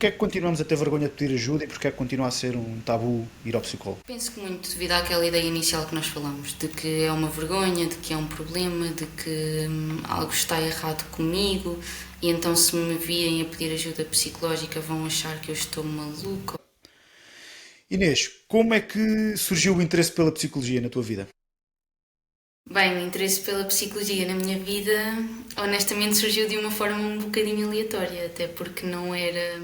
Porquê é que continuamos a ter vergonha de pedir ajuda e porquê é que continua a ser um tabu ir ao psicólogo? Penso que muito devido àquela ideia inicial que nós falamos, de que é uma vergonha, de que é um problema, de que algo está errado comigo e então se me virem a pedir ajuda psicológica vão achar que eu estou maluca. Inês, como é que surgiu o interesse pela psicologia na tua vida? Bem, o interesse pela psicologia na minha vida honestamente surgiu de uma forma um bocadinho aleatória, até porque não era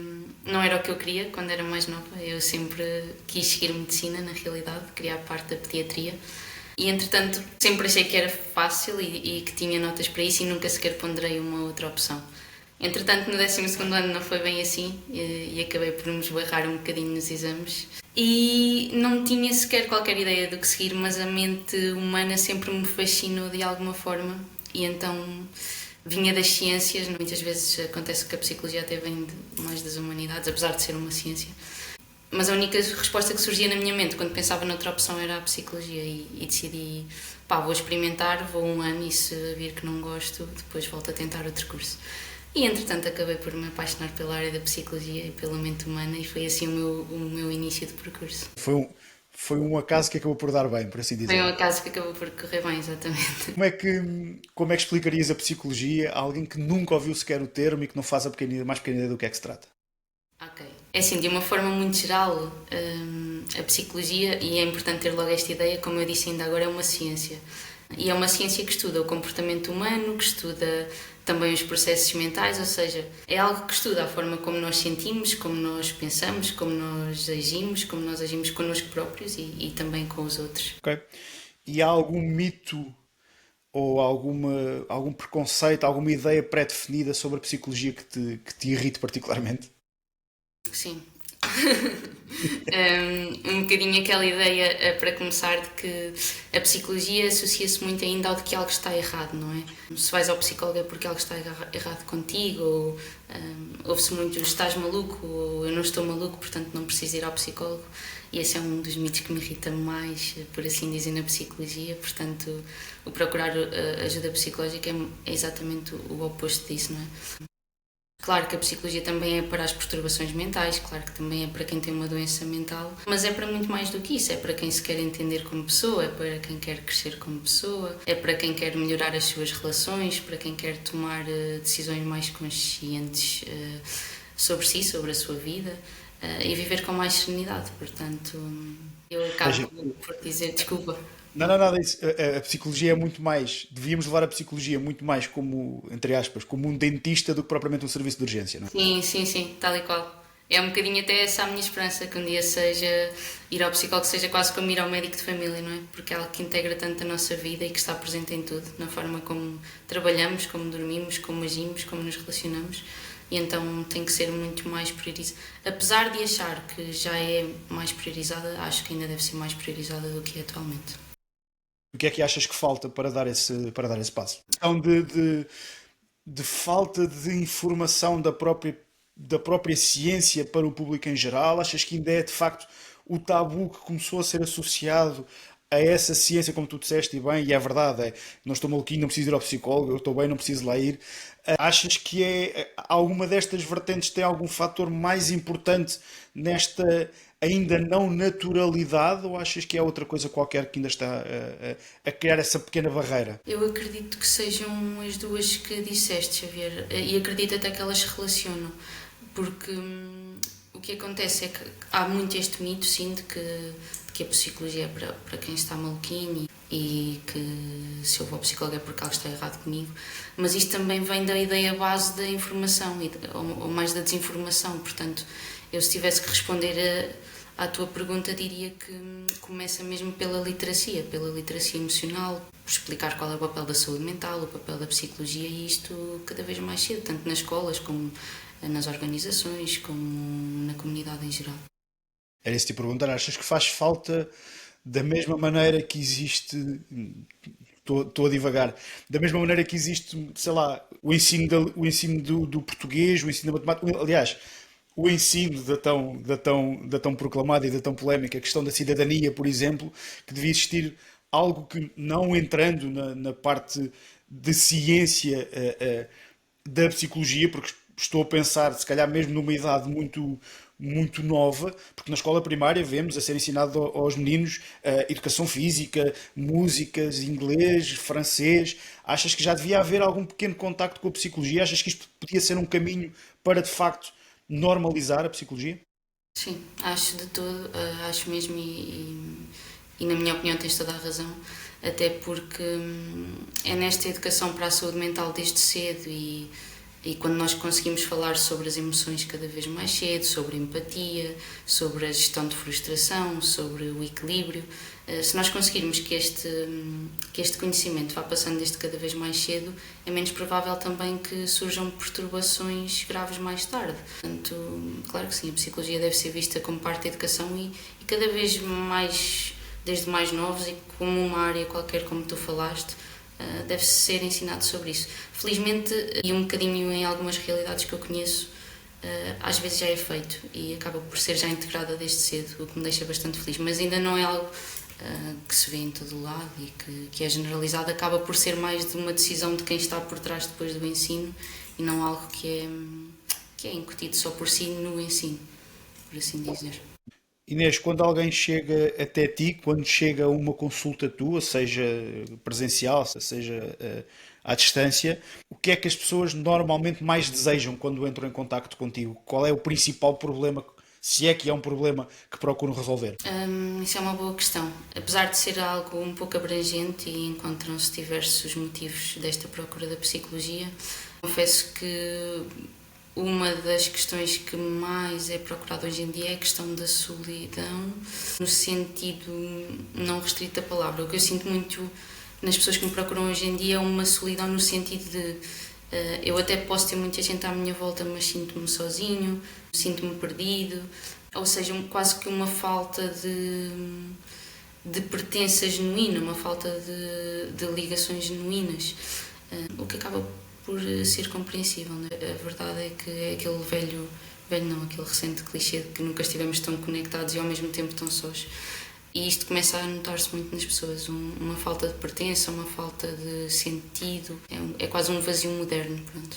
o que eu queria quando era mais nova. Eu sempre quis seguir medicina, na realidade, queria a parte da pediatria. E entretanto sempre achei que era fácil e que tinha notas para isso e nunca sequer ponderei uma outra opção. Entretanto, no 12º ano não foi bem assim e acabei por me esbarrar um bocadinho nos exames. E não tinha sequer qualquer ideia do que seguir, mas a mente humana sempre me fascinou de alguma forma. E então vinha das ciências, muitas vezes acontece que a psicologia até vem mais das humanidades, apesar de ser uma ciência. Mas a única resposta que surgia na minha mente quando pensava noutra opção era a psicologia e decidi, pá, vou experimentar, vou um ano e se vir que não gosto, depois volto a tentar outro curso. E entretanto acabei por me apaixonar pela área da psicologia e pela mente humana e foi assim o meu início de percurso. Foi um acaso que acabou por dar bem, por assim Foi um dizer. acaso que acabou por correr bem, exatamente. Como é que explicarias a psicologia a alguém que nunca ouviu sequer o termo e que não faz mais pequena ideia do que é que se trata? Ok. É assim, de uma forma muito geral, a psicologia, e é importante ter logo esta ideia, como eu disse ainda agora, é uma ciência. E é uma ciência que estuda o comportamento humano, que estuda também os processos mentais, ou seja, é algo que estuda a forma como nós sentimos, como nós pensamos, como nós agimos connosco próprios e também com os outros. Ok? E há algum mito ou algum preconceito, alguma ideia pré-definida sobre a psicologia que te irrite particularmente? Sim. Um bocadinho aquela ideia, para começar, de que a psicologia associa-se muito ainda ao de que algo está errado, não é? Se vais ao psicólogo é porque algo está errado contigo, ou ouve-se muito estás maluco, ou eu não estou maluco, portanto não preciso ir ao psicólogo. E esse é um dos mitos que me irrita mais, por assim dizer, na psicologia. Portanto, o procurar ajuda psicológica é exatamente o oposto disso, não é? Claro que a psicologia também é para as perturbações mentais, claro que também é para quem tem uma doença mental, mas é para muito mais do que isso. É para quem se quer entender como pessoa, é para quem quer crescer como pessoa, é para quem quer melhorar as suas relações, para quem quer tomar decisões mais conscientes sobre si, sobre a sua vida e viver com mais serenidade. Portanto, eu Ou acabo seja, por dizer desculpa. não, não, nada disso. A psicologia é muito mais. Devíamos levar a psicologia muito mais como, entre aspas, como um dentista do que propriamente um serviço de urgência, não é? Sim, sim, sim, tal e qual. É um bocadinho até essa a minha esperança, que um dia seja ir ao psicólogo, seja quase como ir ao médico de família, não é? Porque é algo que integra tanto a nossa vida e que está presente em tudo, na forma como trabalhamos, como dormimos, como agimos, como nos relacionamos. E então tem que ser muito mais priorizada. Apesar de achar que já é mais priorizada, acho que ainda deve ser mais priorizada do que é atualmente. O que é que achas que falta para dar esse passo? Então, de falta de informação da própria ciência para o público em geral, achas que ainda é de facto o tabu que começou a ser associado a essa ciência, como tu disseste, e bem, e é verdade, não estou maluquinho, não preciso ir ao psicólogo, eu estou bem, não preciso lá ir. Achas que alguma destas vertentes tem algum fator mais importante nesta ainda não naturalidade, ou achas que é outra coisa qualquer que ainda está a criar essa pequena barreira? Eu acredito que sejam as duas que disseste, Xavier, e acredito até que elas se relacionam, porque o que acontece é que há muito este mito, sim, de que a psicologia é para quem está maluquinho e que se eu vou ao psicólogo é porque algo está errado comigo, mas isto também vem da ideia base da informação, ou mais da desinformação, portanto, eu se tivesse que responder à tua pergunta diria que começa mesmo pela literacia emocional, por explicar qual é o papel da saúde mental, o papel da psicologia e isto cada vez mais cedo, tanto nas escolas como nas organizações, como na comunidade em geral. Era isso que te perguntar, achas que faz falta da mesma maneira que existe, estou a divagar, da mesma maneira que existe, sei lá, o ensino do português, o ensino da matemática, aliás, o ensino da tão proclamada e da tão polémica questão da cidadania, por exemplo, que devia existir algo que, não entrando na parte de ciência da psicologia, porque estou a pensar, se calhar mesmo numa idade muito nova, porque na escola primária vemos a ser ensinado aos meninos educação física, músicas, inglês, francês. Achas que já devia haver algum pequeno contacto com a psicologia? Achas que isto podia ser um caminho para de facto normalizar a psicologia? Sim, acho de todo, acho mesmo e na minha opinião tens toda a razão, até porque é nesta educação para a saúde mental desde cedo e quando nós conseguimos falar sobre as emoções cada vez mais cedo, sobre empatia, sobre a gestão de frustração, sobre o equilíbrio, se nós conseguirmos que este conhecimento vá passando desde cada vez mais cedo, é menos provável também que surjam perturbações graves mais tarde. Portanto, claro que sim, a psicologia deve ser vista como parte da educação e cada vez mais, desde mais novos e como uma área qualquer como tu falaste, deve ser ensinado sobre isso. Felizmente, e um bocadinho em algumas realidades que eu conheço, às vezes já é feito e acaba por ser já integrada desde cedo, o que me deixa bastante feliz, mas ainda não é algo que se vê em todo o lado e que é generalizado, acaba por ser mais de uma decisão de quem está por trás depois do ensino e não algo que é incutido só por si no ensino, por assim dizer. Inês, quando alguém chega até ti, quando chega a uma consulta tua, seja presencial, seja à distância, o que é que as pessoas normalmente mais desejam quando entram em contacto contigo? Qual é o principal problema, se é que é um problema que procuram resolver? Isso é uma boa questão. Apesar de ser algo um pouco abrangente e encontram-se diversos motivos desta procura da psicologia, confesso que uma das questões que mais é procurada hoje em dia é a questão da solidão, no sentido não restrito da palavra. O que eu sinto muito nas pessoas que me procuram hoje em dia é uma solidão no sentido de eu até posso ter muita gente à minha volta, mas sinto-me sozinho, sinto-me perdido, ou seja, quase que uma falta de pertença genuína, uma falta de ligações genuínas, o que acaba por ser compreensível. Né? A verdade é que é aquele velho não, aquele recente clichê de que nunca estivemos tão conectados e ao mesmo tempo tão sós. E isto começa a notar-se muito nas pessoas, uma falta de pertença, uma falta de sentido, é quase um vazio moderno, pronto.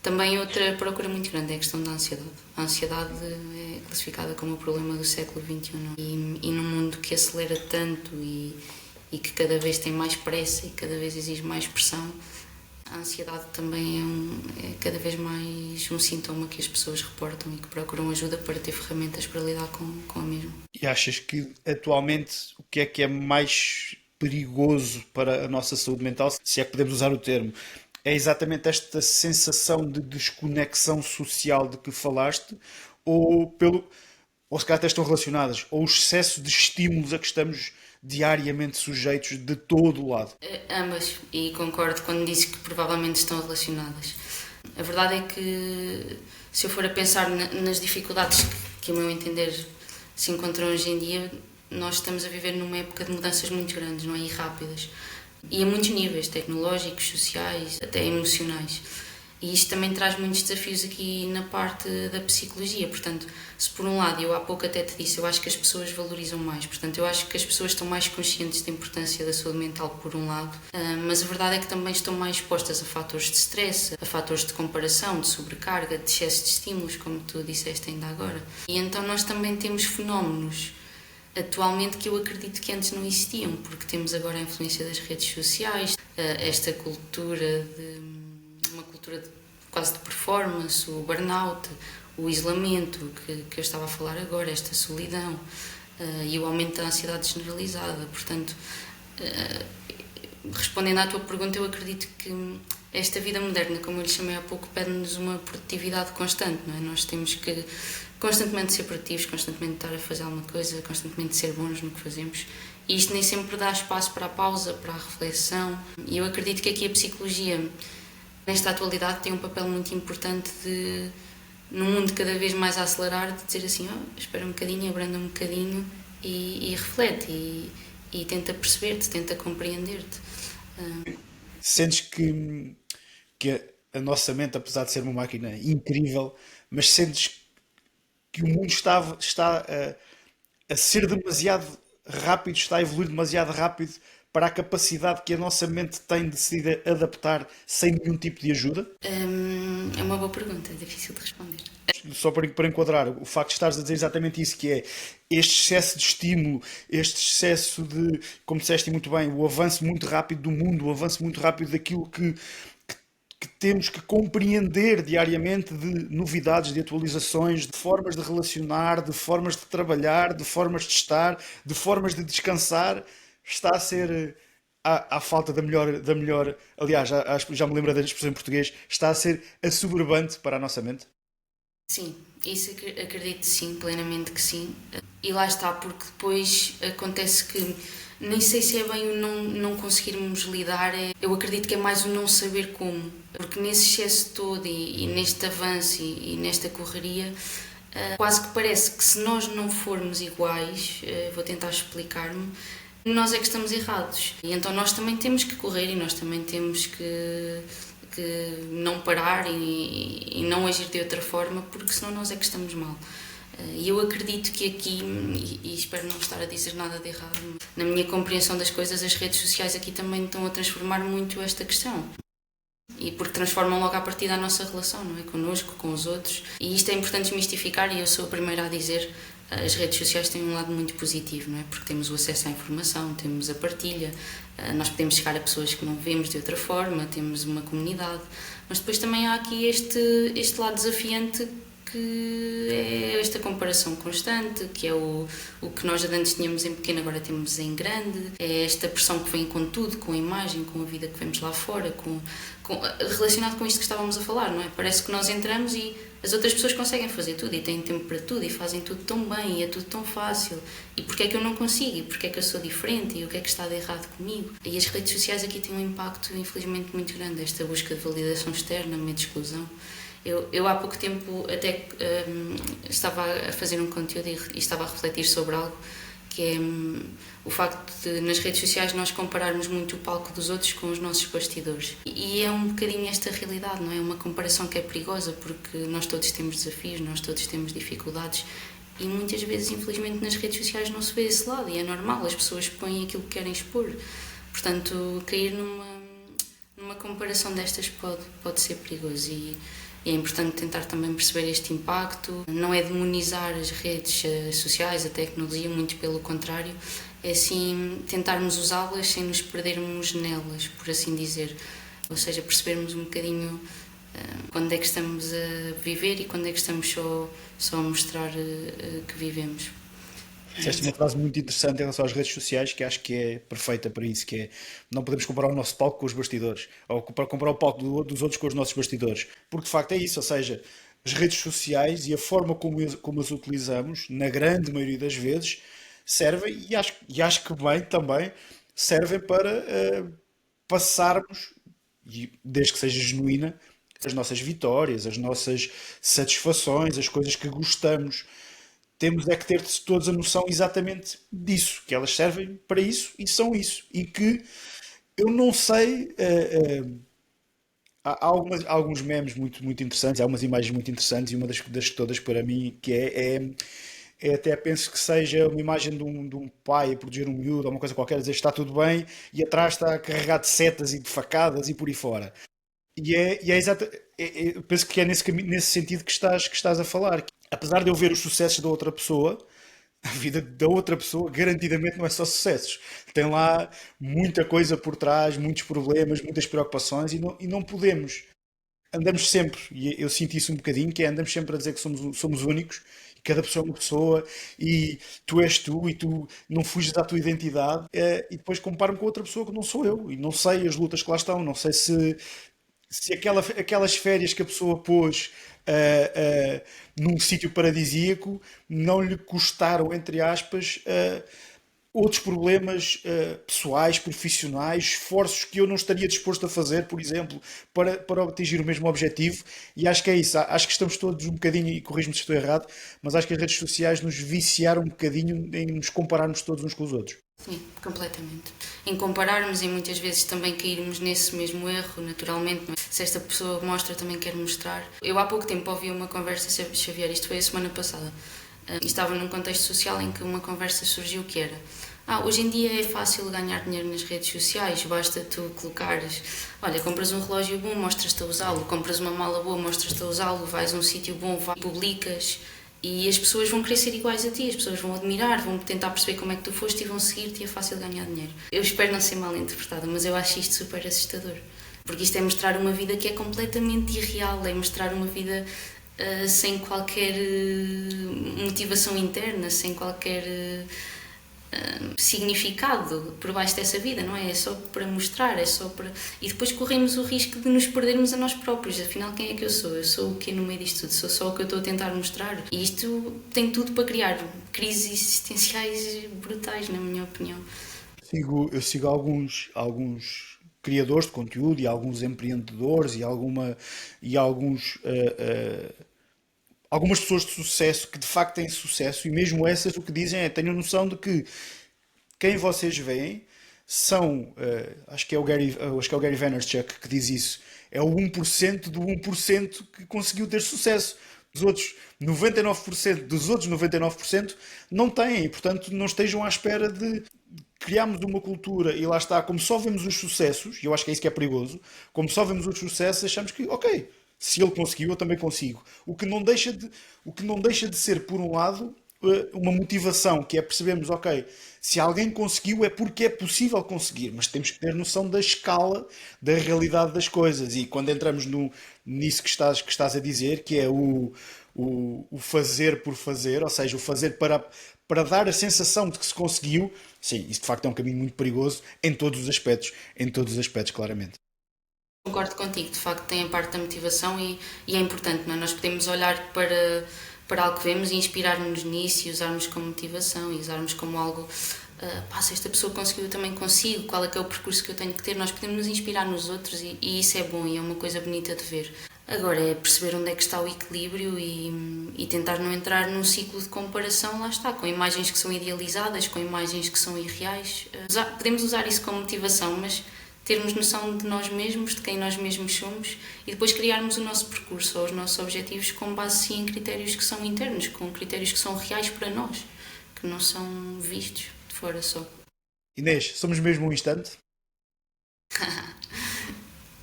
Também outra procura muito grande é a questão da ansiedade. A ansiedade é classificada como o problema do século XXI. E num mundo que acelera tanto e que cada vez tem mais pressa e cada vez exige mais pressão, a ansiedade também é cada vez mais um sintoma que as pessoas reportam e que procuram ajuda para ter ferramentas para lidar com a mesma. E achas que atualmente o que é mais perigoso para a nossa saúde mental, se é que podemos usar o termo, é exatamente esta sensação de desconexão social de que falaste, ou pelo, ou se calhar até estão relacionadas, ou o excesso de estímulos a que estamos diariamente sujeitos de todo o lado? Ambas, e concordo quando disse que provavelmente estão relacionadas. A verdade é que, se eu for a pensar nas dificuldades que, a meu entender, se encontram hoje em dia, nós estamos a viver numa época de mudanças muito grandes, não é? E rápidas. E a muitos níveis, tecnológicos, sociais, até emocionais. E isto também traz muitos desafios aqui na parte da psicologia. Portanto, se por um lado, eu há pouco até te disse, eu acho que as pessoas valorizam mais. Portanto, eu acho que as pessoas estão mais conscientes da importância da saúde mental, por um lado. Mas a verdade é que também estão mais expostas a fatores de stress, a fatores de comparação, de sobrecarga, de excesso de estímulos, como tu disseste ainda agora. E então nós também temos fenómenos atualmente que eu acredito que antes não existiam, porque temos agora a influência das redes sociais, esta cultura uma cultura quase de performance, o burnout, o isolamento que eu estava a falar agora, esta solidão e o aumento da ansiedade generalizada. Portanto, respondendo à tua pergunta, eu acredito que esta vida moderna, como eu lhe chamei há pouco, pede-nos uma produtividade constante, não é? Nós temos que constantemente ser produtivos, constantemente estar a fazer alguma coisa, constantemente ser bons no que fazemos. E isto nem sempre dá espaço para a pausa, para a reflexão. E eu acredito que aqui a psicologia, nesta atualidade, tem um papel muito importante de, num mundo cada vez mais a acelerar, de dizer assim, espera um bocadinho, abranda um bocadinho e reflete e tenta perceber-te, tenta compreender-te. Sentes que a nossa mente, apesar de ser uma máquina incrível, mas sentes que o mundo está a ser demasiado rápido, está a evoluir demasiado rápido para a capacidade que a nossa mente tem de se adaptar sem nenhum tipo de ajuda? É uma boa pergunta, é difícil de responder. Só para enquadrar, o facto de estares a dizer exatamente isso, que é este excesso de estímulo, este excesso de, como disseste muito bem, o avanço muito rápido do mundo, o avanço muito rápido daquilo que temos que compreender diariamente, de novidades, de atualizações, de formas de relacionar, de formas de trabalhar, de formas de estar, de formas de descansar, está a ser, à falta da melhor, aliás, já me lembro da expressão em português, está a ser assoberbante para a nossa mente. Sim, isso acredito sim, plenamente que sim. E lá está, porque depois acontece que nem sei se é bem o não conseguirmos lidar, eu acredito que é mais o não saber como. Porque nesse excesso todo e neste avanço e nesta correria, quase que parece que se nós não formos iguais, vou tentar explicar-me, nós é que estamos errados. E então nós também temos que correr e nós também temos que não parar e não agir de outra forma, porque senão nós é que estamos mal. E eu acredito que aqui, e espero não estar a dizer nada de errado, na minha compreensão das coisas, as redes sociais aqui também estão a transformar muito esta questão. E porque transformam logo à partida a nossa relação, não é? Connosco, com os outros. E isto é importante desmistificar, e eu sou a primeira a dizer, as redes sociais têm um lado muito positivo, não é? Porque temos o acesso à informação, temos a partilha, nós podemos chegar a pessoas que não vemos de outra forma, temos uma comunidade, mas depois também há aqui este lado desafiante, que é esta comparação constante, que é o que nós antes tínhamos em pequeno, agora temos em grande, é esta pressão que vem com tudo, com a imagem, com a vida que vemos lá fora, relacionado com isto que estávamos a falar, não é? Parece que nós entramos e as outras pessoas conseguem fazer tudo e têm tempo para tudo e fazem tudo tão bem e é tudo tão fácil. E porquê é que eu não consigo? E porquê é que eu sou diferente? E o que é que está de errado comigo? E as redes sociais aqui têm um impacto, infelizmente, muito grande. Esta busca de validação externa, medo de exclusão. Eu há pouco tempo até estava a fazer um conteúdo e estava a refletir sobre algo, que é o facto de nas redes sociais nós compararmos muito o palco dos outros com os nossos bastidores. E é um bocadinho esta realidade, não é? Uma comparação que é perigosa, porque nós todos temos desafios, nós todos temos dificuldades e muitas vezes, infelizmente, nas redes sociais não se vê esse lado e é normal, as pessoas expõem aquilo que querem expor. Portanto, cair numa comparação destas pode ser perigoso e é importante tentar também perceber este impacto. Não é demonizar as redes sociais, a tecnologia, muito pelo contrário. É sim tentarmos usá-las sem nos perdermos nelas, por assim dizer. Ou seja, percebermos um bocadinho quando é que estamos a viver e quando é que estamos só a mostrar que vivemos. Disseste uma frase muito interessante em relação às redes sociais que acho que é perfeita para isso, que é não podemos comparar o nosso palco com os bastidores, ou comparar o palco dos outros com os nossos bastidores, porque de facto é isso, ou seja, as redes sociais e a forma como as utilizamos, na grande maioria das vezes, servem, e acho que bem também, servem para passarmos, e desde que seja genuína, as nossas vitórias, as nossas satisfações, as coisas que gostamos. Temos é que ter todos a noção exatamente disso, que elas servem para isso e são isso. E que eu não sei, há alguns memes muito, muito interessantes, há umas imagens muito interessantes e uma das todas para mim que é até penso que seja uma imagem de um pai a proteger um miúdo ou uma coisa qualquer, a dizer está tudo bem e atrás está carregado de setas e de facadas e por aí fora. E é exato, eu penso que é nesse sentido que estás a falar. Apesar de eu ver os sucessos da outra pessoa, a vida da outra pessoa garantidamente não é só sucessos. Tem lá muita coisa por trás, muitos problemas, muitas preocupações e não podemos. Andamos sempre, e eu sinto isso um bocadinho, que é andamos sempre a dizer que somos únicos, e cada pessoa é uma pessoa, e tu és tu, e tu não fuges da tua identidade, e depois comparo-me com outra pessoa que não sou eu, e não sei as lutas que lá estão, não sei se aquelas férias que a pessoa pôs num sítio paradisíaco não lhe custaram, entre aspas, outros problemas pessoais, profissionais, esforços que eu não estaria disposto a fazer, por exemplo, para atingir o mesmo objetivo. E acho que é isso. Acho que estamos todos um bocadinho, e corrijo-me se estou errado, mas acho que as redes sociais nos viciaram um bocadinho em nos compararmos todos uns com os outros. Sim, completamente. Em compararmos e muitas vezes também cairmos nesse mesmo erro, naturalmente. Não é? Se esta pessoa mostra, também quer mostrar. Eu há pouco tempo ouvi uma conversa, Xavier, isto foi a semana passada, e estava num contexto social em que uma conversa surgiu que era Hoje em dia é fácil ganhar dinheiro nas redes sociais, basta tu colocares, olha, compras um relógio bom, mostras-te a usá-lo, compras uma mala boa, mostras-te a usá-lo, vais a um sítio bom, publicas e as pessoas vão querer ser iguais a ti, as pessoas vão admirar, vão tentar perceber como é que tu foste e vão seguir-te e é fácil ganhar dinheiro. Eu espero não ser mal interpretada, mas eu acho isto super assustador, porque isto é mostrar uma vida que é completamente irreal, é mostrar uma vida sem qualquer motivação interna, sem qualquer significado por baixo dessa vida, não é? É só para mostrar, é só para... E depois corremos o risco de nos perdermos a nós próprios. Afinal, quem é que eu sou? Eu sou o quê no meio disto tudo? Sou só o que eu estou a tentar mostrar? E isto tem tudo para criar crises existenciais brutais, na minha opinião. Eu sigo alguns criadores de conteúdo e alguns empreendedores e algumas pessoas de sucesso que de facto têm sucesso e mesmo essas o que dizem é tenham noção de que quem vocês veem são, acho que é o Gary Vaynerchuk que diz isso, é o 1% do 1% que conseguiu ter sucesso. Os outros 99% dos outros 99% não têm, e portanto não estejam à espera de criarmos uma cultura e lá está, como só vemos os sucessos, e eu acho que é isso que é perigoso, como só vemos os sucessos, achamos que, ok, se ele conseguiu, eu também consigo. O que não deixa de ser, por um lado, uma motivação, que é percebermos, ok, se alguém conseguiu é porque é possível conseguir, mas temos que ter noção da escala, da realidade das coisas. E quando entramos nisso que estás a dizer, que é o fazer por fazer, ou seja, o fazer para dar a sensação de que se conseguiu, sim, isso de facto é um caminho muito perigoso em todos os aspectos, claramente. Concordo contigo, de facto tem a parte da motivação e é importante, não é? Nós podemos olhar para algo que vemos e inspirar-nos nisso e usarmos como motivação e usarmos como algo, se esta pessoa conseguiu, eu também consigo, qual é que é o percurso que eu tenho que ter, nós podemos nos inspirar nos outros e isso é bom e é uma coisa bonita de ver. Agora é perceber onde é que está o equilíbrio e tentar não entrar num ciclo de comparação, lá está, com imagens que são idealizadas, com imagens que são irreais. Podemos usar isso como motivação, mas termos noção de nós mesmos, de quem nós mesmos somos e depois criarmos o nosso percurso ou os nossos objetivos com base sim em critérios que são internos, com critérios que são reais para nós, que não são vistos de fora só. Inês, somos mesmo um instante?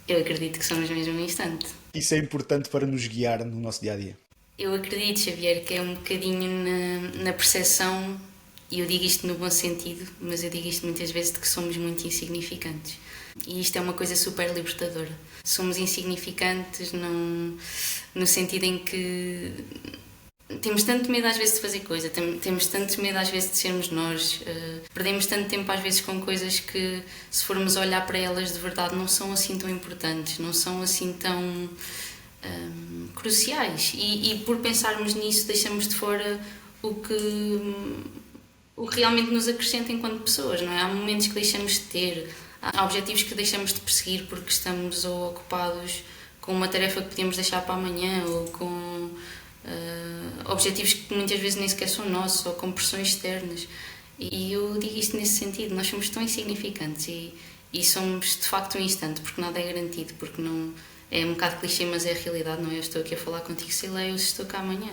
Eu acredito que somos mesmo um instante. Isso é importante para nos guiar no nosso dia a dia. Eu acredito, Xavier, que é um bocadinho na percepção, e eu digo isto no bom sentido, mas eu digo isto muitas vezes, de que somos muito insignificantes. E isto é uma coisa super libertadora. Somos insignificantes no sentido em que temos tanto medo às vezes de fazer coisa, temos tanto medo às vezes de sermos nós, perdemos tanto tempo às vezes com coisas que, se formos olhar para elas de verdade, não são assim tão importantes, não são assim tão cruciais. E por pensarmos nisso, deixamos de fora o que realmente nos acrescenta enquanto pessoas, não é? Há momentos que deixamos de ter, há objetivos que deixamos de perseguir porque estamos ou ocupados com uma tarefa que podíamos deixar para amanhã ou com objetivos que muitas vezes nem sequer são nossos ou com pressões externas. E eu digo isto nesse sentido, nós somos tão insignificantes e somos de facto um instante, porque nada é garantido, porque não é um bocado clichê, mas é a realidade, não é? Eu estou aqui a falar contigo, sei lá, eu estou cá amanhã.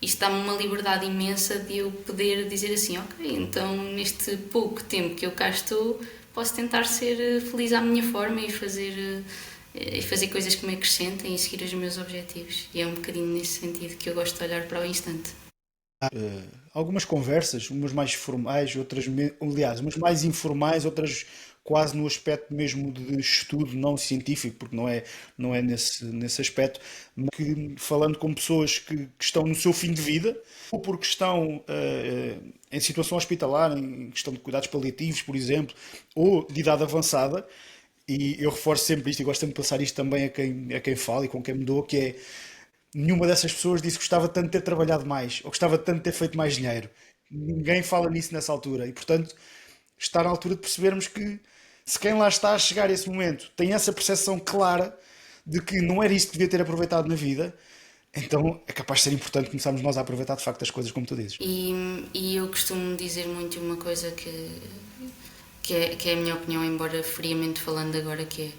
Isto dá-me uma liberdade imensa de eu poder dizer assim, ok, então neste pouco tempo que eu cá estou, posso tentar ser feliz à minha forma e fazer coisas que me acrescentem e seguir os meus objetivos. E é um bocadinho nesse sentido que eu gosto de olhar para o instante. Algumas conversas, umas mais formais, aliás, umas mais informais, outras quase no aspecto mesmo de estudo não científico, porque não é nesse aspecto, mas que, falando com pessoas que estão no seu fim de vida, ou porque estão em situação hospitalar, em questão de cuidados paliativos, por exemplo, ou de idade avançada, e eu reforço sempre isto e gosto sempre de passar isto também a quem fala e com quem me dou, que é nenhuma dessas pessoas disse que gostava tanto de ter trabalhado mais ou gostava tanto de ter feito mais dinheiro. Ninguém fala nisso nessa altura e, portanto, está na altura de percebermos que se quem lá está a chegar a esse momento tem essa percepção clara de que não era isto que devia ter aproveitado na vida, então é capaz de ser importante começarmos nós a aproveitar de facto as coisas como tu dizes. E eu costumo dizer muito uma coisa que é a minha opinião, embora friamente falando agora, que é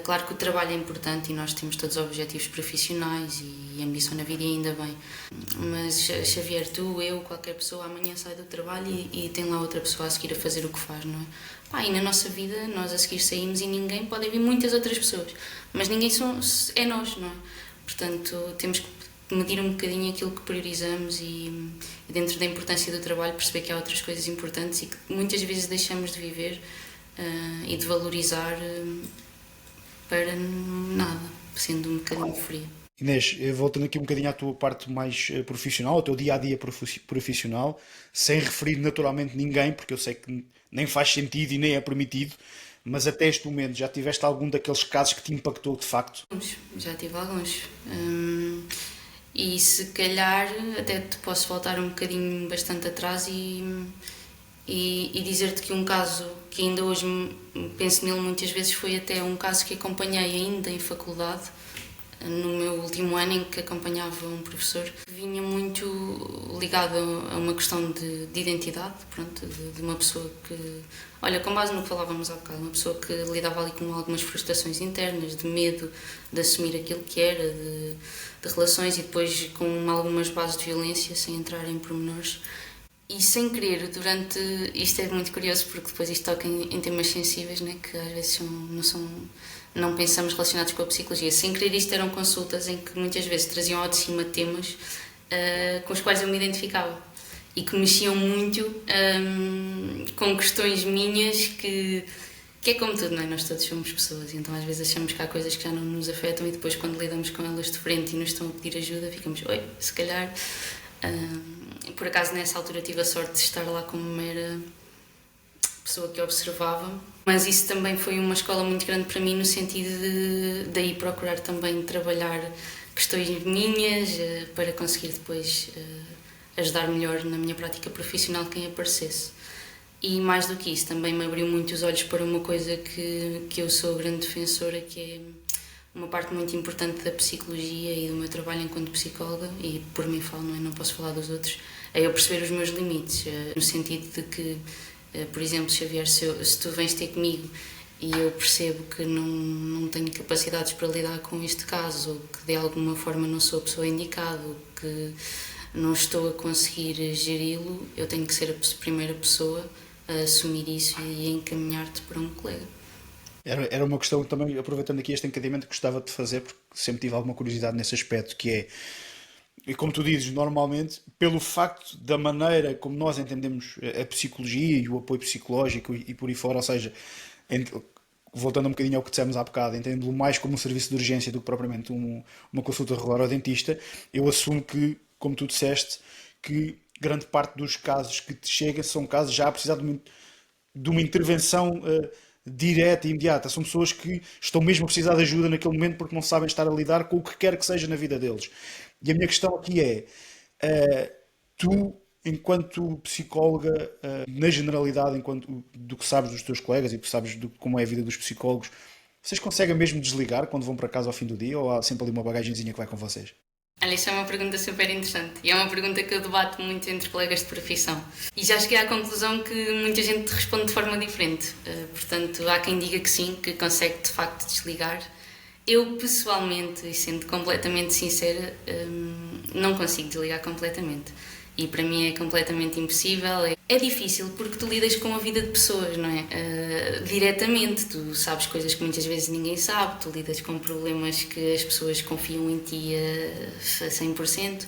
Claro que o trabalho é importante e nós temos todos objetivos profissionais e ambição na vida, e ainda bem. Mas, Xavier, tu, eu, qualquer pessoa amanhã sai do trabalho e tem lá outra pessoa a seguir a fazer o que faz, não é? Pá, e na nossa vida nós a seguir saímos e ninguém, pode haver muitas outras pessoas, mas ninguém é nós, não é? Portanto, temos que medir um bocadinho aquilo que priorizamos e dentro da importância do trabalho perceber que há outras coisas importantes e que muitas vezes deixamos de viver e de valorizar para nada, sendo um bocadinho fria. Inês, voltando aqui um bocadinho à tua parte mais profissional, ao teu dia-a-dia profissional, sem referir naturalmente ninguém, porque eu sei que nem faz sentido e nem é permitido, mas até este momento já tiveste algum daqueles casos que te impactou de facto? Já tive alguns. E se calhar até te posso voltar um bocadinho bastante atrás e dizer-te que um caso que ainda hoje penso nele muitas vezes foi até um caso que acompanhei ainda em faculdade, no meu último ano, em que acompanhava um professor que vinha muito ligado a uma questão de identidade, pronto, de uma pessoa que, olha, com base no que falávamos há bocado, uma pessoa que lidava ali com algumas frustrações internas, de medo de assumir aquilo que era, de relações e depois com algumas bases de violência, sem entrar em pormenores. E sem querer, durante. Isto é muito curioso porque depois isto toca em temas sensíveis, né, que às vezes não pensamos relacionados com a psicologia. Sem querer, isto eram consultas em que muitas vezes traziam ao de cima temas com os quais eu me identificava e que mexiam muito com questões minhas que é como tudo, não é? Nós todos somos pessoas, então às vezes achamos que há coisas que já não nos afetam e depois quando lidamos com elas de frente e nos estão a pedir ajuda ficamos, oi, se calhar... por acaso nessa altura tive a sorte de estar lá como mera pessoa que observava, mas isso também foi uma escola muito grande para mim no sentido de daí procurar também trabalhar questões minhas para conseguir depois ajudar melhor na minha prática profissional quem aparecesse. E mais do que isso, também me abriu muito os olhos para uma coisa que eu sou grande defensora, que é uma parte muito importante da psicologia e do meu trabalho enquanto psicóloga, e por mim falo, não é? Não posso falar dos outros, é eu perceber os meus limites, no sentido de que, por exemplo, Xavier, se tu vens ter comigo e eu percebo que não tenho capacidades para lidar com este caso, ou que de alguma forma não sou a pessoa indicada, ou que não estou a conseguir geri-lo, eu tenho que ser a primeira pessoa a assumir isso e a encaminhar-te para um colega. Era uma questão também, aproveitando aqui este encadeamento, que gostava de fazer, porque sempre tive alguma curiosidade nesse aspecto, que é, e como tu dizes, normalmente, pelo facto da maneira como nós entendemos a psicologia e o apoio psicológico e por aí fora, ou seja, voltando um bocadinho ao que dissemos há bocado, entendendo-lo mais como um serviço de urgência do que propriamente uma consulta regular ao dentista, eu assumo que, como tu disseste, que grande parte dos casos que te chegam são casos já a precisar de uma intervenção direta e imediata. São pessoas que estão mesmo a precisar de ajuda naquele momento porque não sabem estar a lidar com o que quer que seja na vida deles. E a minha questão aqui é, tu, enquanto psicóloga, na generalidade, enquanto do que sabes dos teus colegas e que sabes como é a vida dos psicólogos, vocês conseguem mesmo desligar quando vão para casa ao fim do dia ou há sempre ali uma bagagenzinha que vai com vocês? Olha, isso é uma pergunta super interessante e é uma pergunta que eu debato muito entre colegas de profissão. E já cheguei à conclusão que muita gente responde de forma diferente. Portanto, há quem diga que sim, que consegue de facto desligar. Eu, pessoalmente, e sendo completamente sincera, não consigo desligar completamente. E para mim é completamente impossível. É difícil porque tu lidas com a vida de pessoas, não é? Diretamente, tu sabes coisas que muitas vezes ninguém sabe, tu lidas com problemas que as pessoas confiam em ti a 100%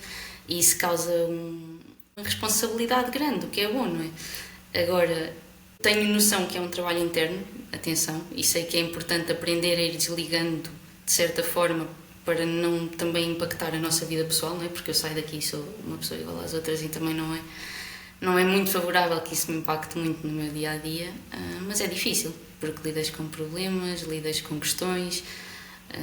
e isso causa uma responsabilidade grande, o que é bom, não é? Agora, tenho noção que é um trabalho interno, atenção, e sei que é importante aprender a ir desligando de certa forma para não também impactar a nossa vida pessoal, não é? Porque eu saio daqui e sou uma pessoa igual às outras e também não é muito favorável que isso me impacte muito no meu dia-a-dia, mas é difícil, porque lidas com problemas, lidas com questões,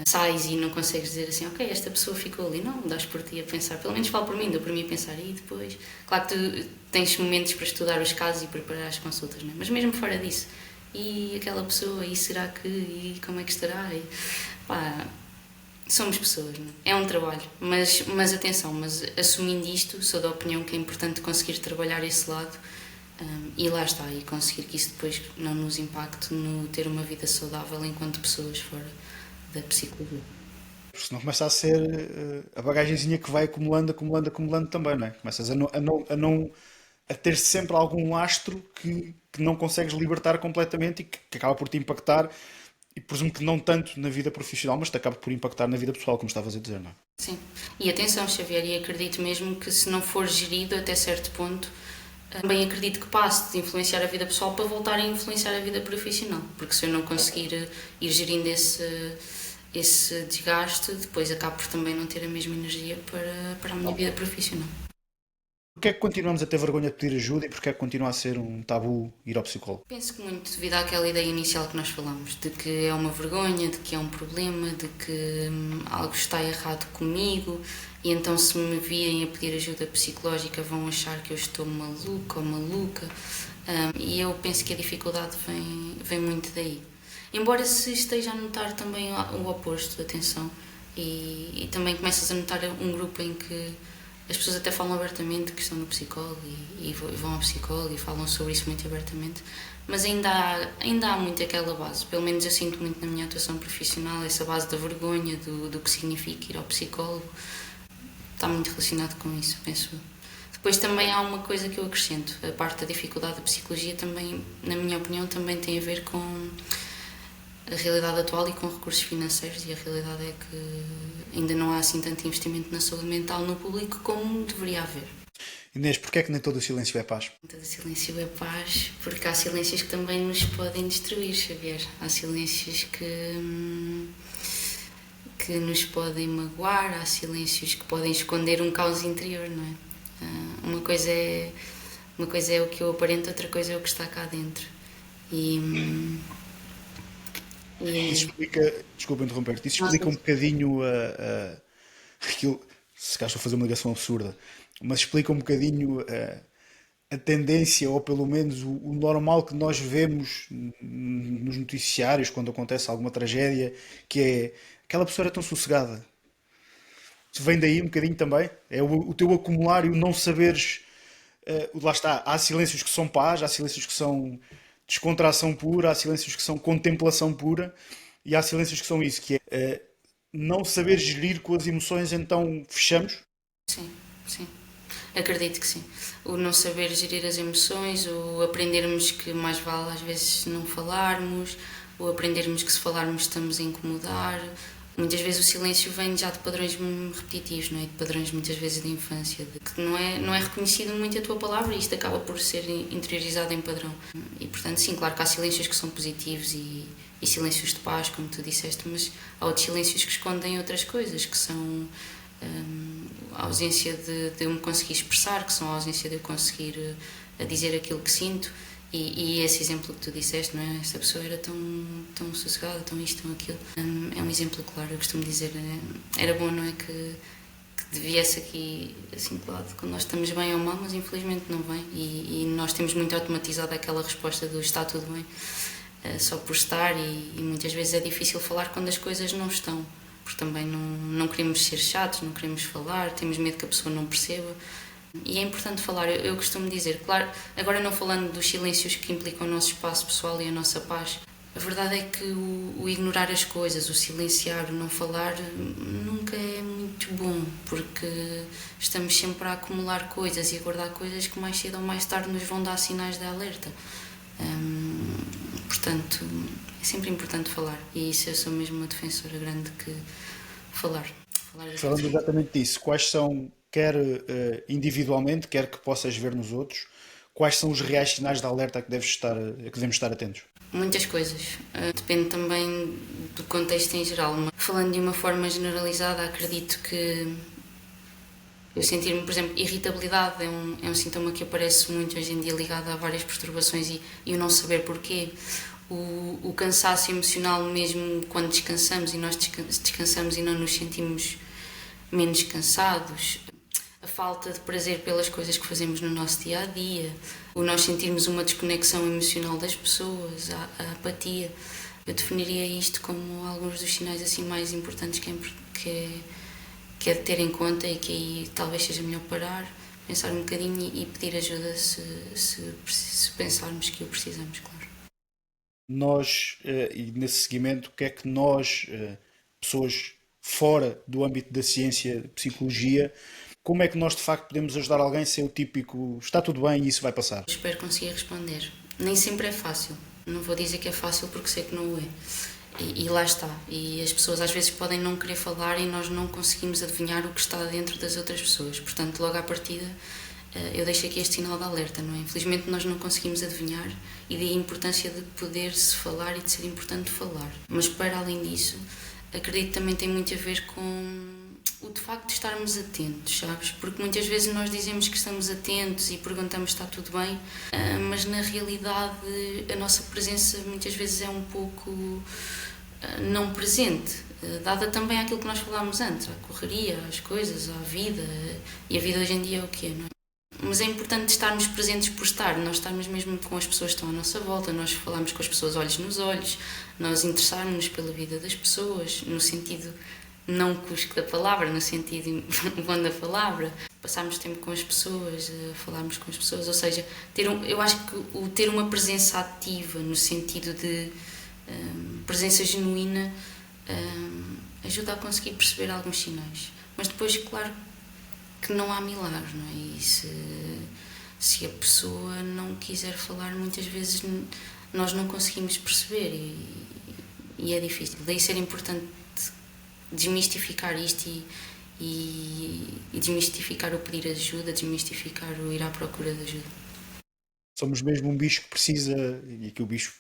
sais e não consegues dizer assim, ok, esta pessoa ficou ali, não, dás por ti a pensar, pelo menos falo por mim, dou por mim a pensar e depois, claro que tu tens momentos para estudar os casos e preparar as consultas, não é? Mas mesmo fora disso, e aquela pessoa, e será que, e como é que estará, e, pá, somos pessoas, não é? É um trabalho, mas atenção, mas assumindo isto, sou da opinião que é importante conseguir trabalhar esse lado E lá está, e conseguir que isso depois não nos impacte no ter uma vida saudável enquanto pessoas fora da psicologia. Porque senão começa a ser a bagagenzinha que vai acumulando, acumulando, acumulando também, não é? Começas a ter sempre algum lastro que não consegues libertar completamente e que acaba por te impactar, e presumo que não tanto na vida profissional, mas te acaba por impactar na vida pessoal, como estavas a dizer, não é? Sim. E atenção, Xavier, e acredito mesmo que se não for gerido até certo ponto, também acredito que passe de influenciar a vida pessoal para voltar a influenciar a vida profissional. Porque se eu não conseguir ir gerindo esse desgaste, depois acabo por também não ter a mesma energia para a minha vida profissional. Porquê é que continuamos a ter vergonha de pedir ajuda e porquê é que continua a ser um tabu ir ao psicólogo? Penso que muito devido àquela ideia inicial que nós falamos, de que é uma vergonha, de que é um problema, de que algo está errado comigo e então se me virem a pedir ajuda psicológica vão achar que eu estou maluca ou maluca. E eu penso que a dificuldade vem muito daí. Embora se esteja a notar também o oposto, atenção, e também começas a notar um grupo em que as pessoas até falam abertamente que estão no psicólogo e vão ao psicólogo e falam sobre isso muito abertamente, mas ainda há muito aquela base, pelo menos eu sinto muito na minha atuação profissional, essa base da vergonha, do que significa ir ao psicólogo, está muito relacionado com isso, penso eu. Depois também há uma coisa que eu acrescento, a parte da dificuldade da psicologia também, na minha opinião, também tem a ver com a realidade atual e com recursos financeiros, e a realidade é que ainda não há assim tanto investimento na saúde mental no público como deveria haver. Inês, porquê é que nem todo o silêncio é paz? Todo silêncio é paz, porque há silêncios que também nos podem destruir, Xavier. Há silêncios que nos podem magoar, há silêncios que podem esconder um caos interior, não é? Uma coisa é o que eu aparento, outra coisa é o que está cá dentro. Isso explica, desculpa interromper-te, isso explica um bocadinho aquilo, se calhar estou a fazer uma ligação absurda, mas explica um bocadinho a tendência, ou pelo menos o normal que nós vemos nos noticiários quando acontece alguma tragédia, que é aquela pessoa era tão sossegada. Isso vem daí um bocadinho também. É o teu acumular e o não saberes. Lá está, há silêncios que são paz, há silêncios que são descontração pura, há silêncios que são contemplação pura e há silêncios que são isso, que é não saber gerir com as emoções, então fechamos. Sim, sim. Acredito que sim. O não saber gerir as emoções, o aprendermos que mais vale às vezes não falarmos, o aprendermos que se falarmos estamos a incomodar. Muitas vezes o silêncio vem já de padrões repetitivos, não é? De padrões muitas vezes de infância, de que não é reconhecido muito a tua palavra e isto acaba por ser interiorizado em padrão. E portanto, sim, claro que há silêncios que são positivos e silêncios de paz, como tu disseste, mas há outros silêncios que escondem outras coisas, que são a ausência de eu me conseguir expressar, que são a ausência de eu conseguir dizer aquilo que sinto. E esse exemplo que tu disseste, não é? Esta pessoa era tão sossegada, tão isto, tão aquilo. É um exemplo claro, eu costumo dizer, era bom, não é? Que viesse aqui assim de lado, quando nós estamos bem ou mal, mas infelizmente não vem. E nós temos muito automatizado aquela resposta do está tudo bem, só por estar, e muitas vezes é difícil falar quando as coisas não estão, porque também não queremos ser chatos, não queremos falar, temos medo que a pessoa não perceba. E é importante falar, eu costumo dizer, claro, agora não falando dos silêncios que implicam o nosso espaço pessoal e a nossa paz, a verdade é que o ignorar as coisas, o silenciar, o não falar, nunca é muito bom, porque estamos sempre a acumular coisas e a guardar coisas que mais cedo ou mais tarde nos vão dar sinais de alerta. Portanto, é sempre importante falar, e isso eu sou mesmo uma defensora grande que falar Falando exatamente disso, quais são, quer individualmente, quer que possas ver nos outros, quais são os reais sinais de alerta a que devemos estar atentos? Muitas coisas. Depende também do contexto em geral. Falando de uma forma generalizada, acredito que eu sentir-me, por exemplo, irritabilidade é um sintoma que aparece muito hoje em dia ligado a várias perturbações e o não saber porquê. O cansaço emocional mesmo quando descansamos e nós descansamos e não nos sentimos menos cansados. A falta de prazer pelas coisas que fazemos no nosso dia-a-dia. O nós sentirmos uma desconexão emocional das pessoas, a apatia. Eu definiria isto como alguns dos sinais assim mais importantes que é de ter em conta e que aí talvez seja melhor parar, pensar um bocadinho e pedir ajuda se pensarmos que o precisamos, claro. Nós, e nesse seguimento, o que é que nós, pessoas fora do âmbito da ciência, de psicologia, como é que nós de facto podemos ajudar alguém sem o típico está tudo bem e isso vai passar? Espero conseguir responder. Nem sempre é fácil. Não vou dizer que é fácil porque sei que não o é. E lá está. E as pessoas às vezes podem não querer falar e nós não conseguimos adivinhar o que está dentro das outras pessoas. Portanto, logo à partida, eu deixo aqui este sinal de alerta, não é? Infelizmente nós não conseguimos adivinhar e daí a importância de poder-se falar e de ser importante falar. Mas para além disso, acredito que também tem muito a ver com o de facto de estarmos atentos, sabes? Porque muitas vezes nós dizemos que estamos atentos e perguntamos se está tudo bem, mas na realidade a nossa presença muitas vezes é um pouco não presente, dada também àquilo que nós falámos antes, à correria, às coisas, à vida, e a vida hoje em dia é o que é, não é? Mas é importante estarmos presentes por estar, nós estarmos mesmo com as pessoas que estão à nossa volta, nós falarmos com as pessoas olhos nos olhos, nós interessarmos pela vida das pessoas, no sentido não cusco da palavra, no sentido bom da palavra, passarmos tempo com as pessoas, falarmos com as pessoas, ou seja, eu acho que o ter uma presença ativa, no sentido de presença genuína, ajuda a conseguir perceber alguns sinais. Mas depois, claro, que não há milagres, não é? E se a pessoa não quiser falar, muitas vezes nós não conseguimos perceber e é difícil. Daí ser importante desmistificar isto e desmistificar o pedir ajuda, desmistificar o ir à procura de ajuda. Somos mesmo um bicho que precisa, e aqui o bicho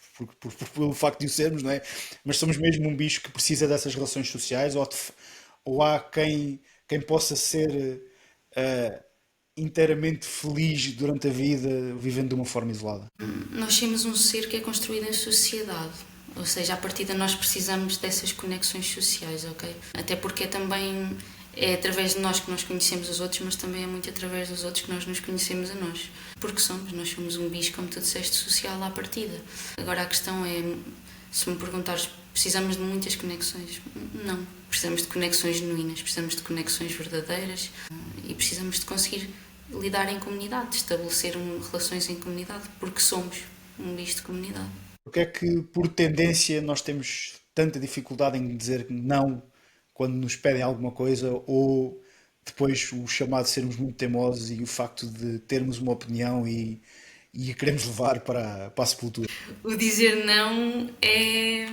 pelo facto de o sermos, não é? Mas somos mesmo um bicho que precisa dessas relações sociais, ou há quem possa ser inteiramente feliz durante a vida vivendo de uma forma isolada. Nós somos um ser que é construído em sociedade, ou seja, a partir de nós precisamos dessas conexões sociais, ok? Até porque também é através de nós que nós conhecemos os outros, mas também é muito através dos outros que nós nos conhecemos a nós. Porque nós somos um bicho, como tu disseste, social à partida. Agora a questão é, se me perguntares, precisamos de muitas conexões? Não. Precisamos de conexões genuínas, precisamos de conexões verdadeiras e precisamos de conseguir lidar em comunidade, de estabelecer relações em comunidade, porque somos um bicho de comunidade. Porque é que, por tendência, nós temos tanta dificuldade em dizer não quando nos pedem alguma coisa, ou depois o chamado de sermos muito teimosos e o facto de termos uma opinião e a queremos levar para a sepultura? O dizer não é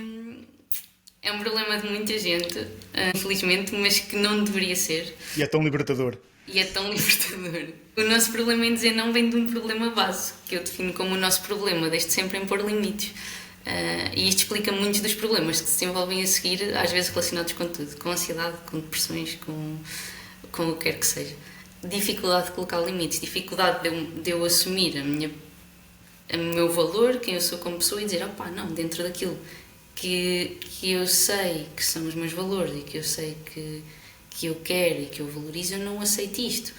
um problema de muita gente, infelizmente, mas que não deveria ser. E é tão libertador. E é tão libertador. O nosso problema em dizer não vem de um problema básico, que eu defino como o nosso problema, desde sempre em pôr limites. E isto explica muitos dos problemas que se desenvolvem a seguir, às vezes relacionados com tudo, com ansiedade, com depressões, com o que quer que seja. Dificuldade de colocar limites, dificuldade de eu assumir o meu valor, quem eu sou como pessoa, e dizer, opá, não, dentro daquilo que eu sei que são os meus valores e que eu sei que eu quero e que eu valorizo, eu não aceito isto.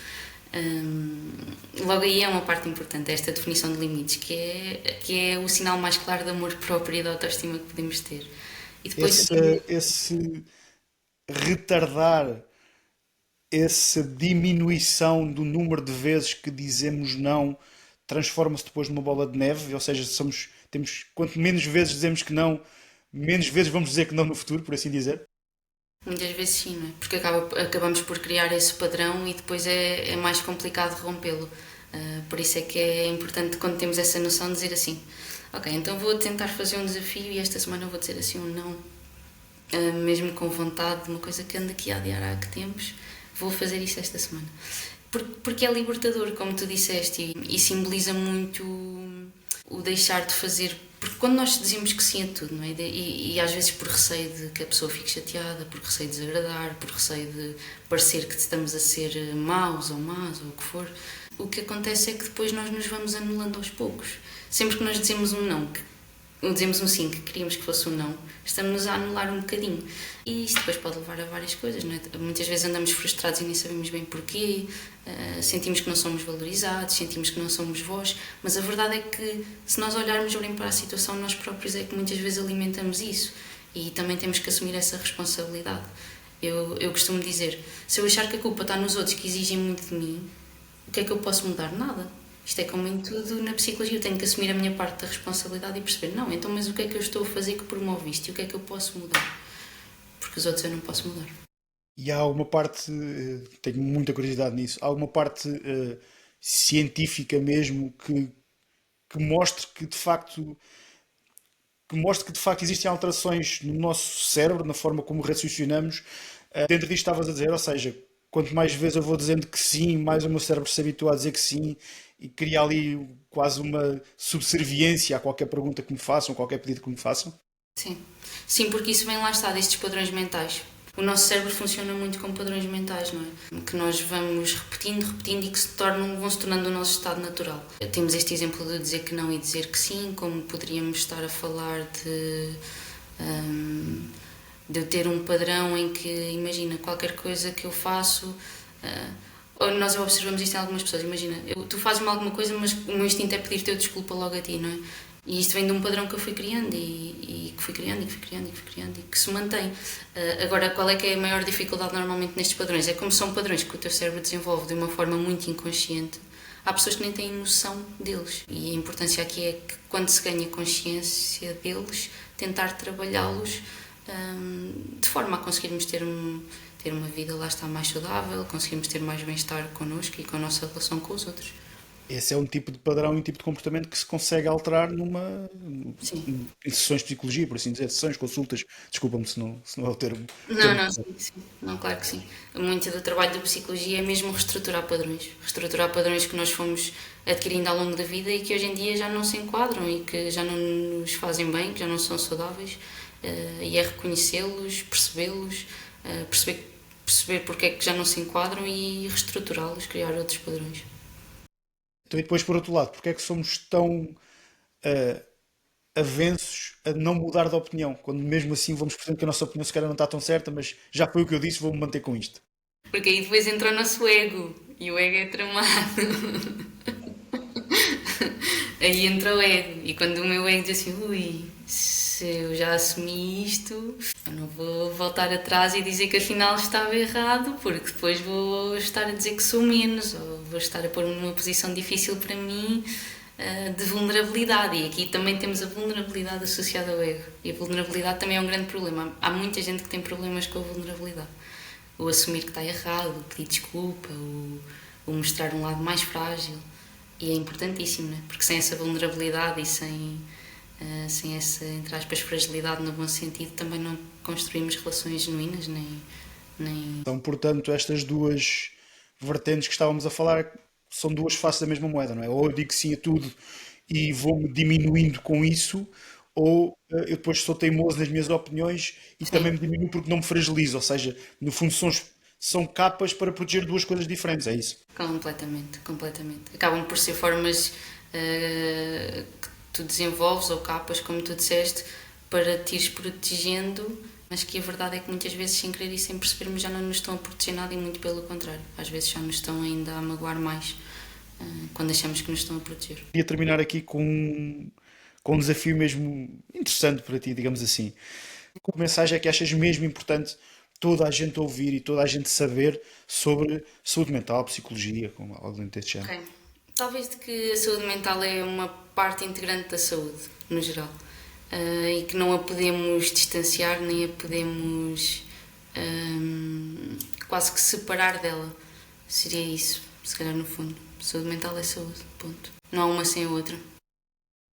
Logo aí é uma parte importante, esta definição de limites, que é o sinal mais claro de amor próprio e de autoestima que podemos ter. E depois, Esse retardar, essa diminuição do número de vezes que dizemos não transforma-se depois numa bola de neve, ou seja, quanto menos vezes dizemos que não, menos vezes vamos dizer que não no futuro, por assim dizer. muitas vezes sim, não é? Porque acabamos por criar esse padrão e depois é mais complicado rompê-lo. Por isso é que é importante, quando temos essa noção, dizer assim, ok, então vou tentar fazer um desafio e esta semana vou dizer assim um não, mesmo com vontade, de uma coisa que ando aqui a adiar há que tempos, vou fazer isso esta semana. Porque é libertador, como tu disseste, e simboliza muito o deixar de fazer. Porque quando nós dizemos que sim a tudo, não é? E às vezes por receio de que a pessoa fique chateada, por receio de desagradar, por receio de parecer que estamos a ser maus ou más ou o que for, o que acontece é que depois nós nos vamos anulando aos poucos. Sempre que nós dizemos um não, ou dizemos um sim, que queríamos que fosse um não, estamos-nos a anular um bocadinho. E isso depois pode levar a várias coisas, não é? Muitas vezes andamos frustrados e nem sabemos bem porquê, sentimos que não somos valorizados, sentimos que não somos vós, mas a verdade é que se nós olharmos bem para a situação, nós próprios é que muitas vezes alimentamos isso e também temos que assumir essa responsabilidade. Eu costumo dizer, se eu achar que a culpa está nos outros que exigem muito de mim, O que é que eu posso mudar? Nada. Isto é como em tudo na psicologia, eu tenho que assumir a minha parte da responsabilidade e perceber, não, então mas o que é que eu estou a fazer que promove isto e o que é que eu posso mudar? Porque os outros eu não posso mudar. E há alguma parte, tenho muita curiosidade nisso, há alguma parte científica mesmo que mostre que de facto existem alterações no nosso cérebro, na forma como raciocinamos. Dentro disto estavas a dizer, ou seja, quanto mais vezes eu vou dizendo que sim, mais o meu cérebro se habitua a dizer que sim e cria ali quase uma subserviência a qualquer pergunta que me façam, qualquer pedido que me façam. Sim. Sim, porque isso vem lá está destes padrões mentais. O nosso cérebro funciona muito com padrões mentais, não é? Que nós vamos repetindo, repetindo e que vão se tornando o nosso estado natural. Temos este exemplo de dizer que não e dizer que sim, como poderíamos estar a falar hum, de eu ter um padrão em que, imagina, qualquer coisa que eu faço. Ou nós observamos isto em algumas pessoas, imagina, tu fazes-me alguma coisa, mas o meu instinto é pedir-te desculpa logo a ti, não é? E isto vem de um padrão que eu fui criando e que fui criando e que fui criando e que fui criando e que se mantém. Agora, qual é que é a maior dificuldade normalmente nestes padrões? É como são padrões que o teu cérebro desenvolve de uma forma muito inconsciente. Há pessoas que nem têm noção deles. E a importância aqui é que quando se ganha consciência deles, tentar trabalhá-los de forma a conseguirmos ter uma vida lá está mais saudável, conseguirmos ter mais bem-estar connosco e com a nossa relação com os outros. Esse é um tipo de padrão e um tipo de comportamento que se consegue alterar Sim. em sessões de psicologia, por assim dizer, sessões, consultas. Desculpa-me se não é o Não, termo não, sim, sim. Não, claro que sim. Muito do trabalho da psicologia é mesmo reestruturar padrões. Reestruturar padrões que nós fomos adquirindo ao longo da vida e que hoje em dia já não se enquadram e que já não nos fazem bem, que já não são saudáveis. E é reconhecê-los, percebê-los, perceber porque é que já não se enquadram e reestruturá-los, criar outros padrões. Então, e depois, por outro lado, porque é que somos tão ah, avenços a não mudar de opinião, quando mesmo assim vamos percebendo que a nossa opinião se calhar não está tão certa, mas já foi o que eu disse, vou-me manter com isto. Porque aí depois entra o nosso ego e o ego é tramado. Aí entra o ego. E quando o meu ego diz assim, ui, se eu já assumi isto, eu não vou voltar atrás e dizer que afinal estava errado, porque depois vou estar a dizer que sou menos, ou vou estar a pôr-me numa posição difícil para mim de vulnerabilidade. E aqui também temos a vulnerabilidade associada ao ego. E a vulnerabilidade também é um grande problema. Há muita gente que tem problemas com a vulnerabilidade. O assumir que está errado, o pedir desculpa, o mostrar um lado mais frágil. E é importantíssimo, né? Porque sem essa vulnerabilidade e sem essa, entre aspas, fragilidade no bom sentido, também não construímos relações genuínas, nem... Então, portanto, estas duas vertentes que estávamos a falar são duas faces da mesma moeda, não é? Ou eu digo sim a tudo e vou-me diminuindo com isso, ou eu depois sou teimoso nas minhas opiniões e também Sim, me diminuo porque não me fragilizo. Ou seja, no fundo são capas para proteger duas coisas diferentes, é isso? completamente, completamente. Acabam por ser formas que tu desenvolves, ou capas, como tu disseste, para te ires protegendo, mas que a verdade é que muitas vezes, sem querer e sem percebermos, já não nos estão a proteger nada e muito pelo contrário. Às vezes já nos estão ainda a magoar mais quando achamos que nos estão a proteger. Queria terminar aqui com um desafio mesmo interessante para ti, digamos assim. Que mensagem é que achas mesmo importante toda a gente ouvir e toda a gente saber sobre saúde mental, psicologia, com algo desse género? Ok. Talvez de que a saúde mental é uma parte integrante da saúde, no geral. E que não a podemos distanciar, nem a podemos quase que separar dela. Seria isso, se calhar no fundo. Saúde mental é saúde, ponto. Não há uma sem a outra.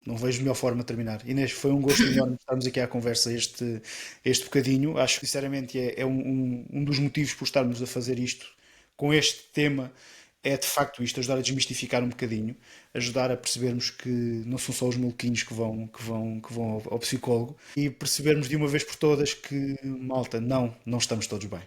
Não vejo melhor forma de terminar. Inês, foi um gosto enorme estarmos aqui à conversa este bocadinho. Acho que, sinceramente, é um dos motivos por estarmos a fazer isto com este tema. É de facto isto, ajudar a desmistificar um bocadinho, ajudar a percebermos que não são só os maluquinhos que vão ao psicólogo e percebermos de uma vez por todas que, malta, não estamos todos bem.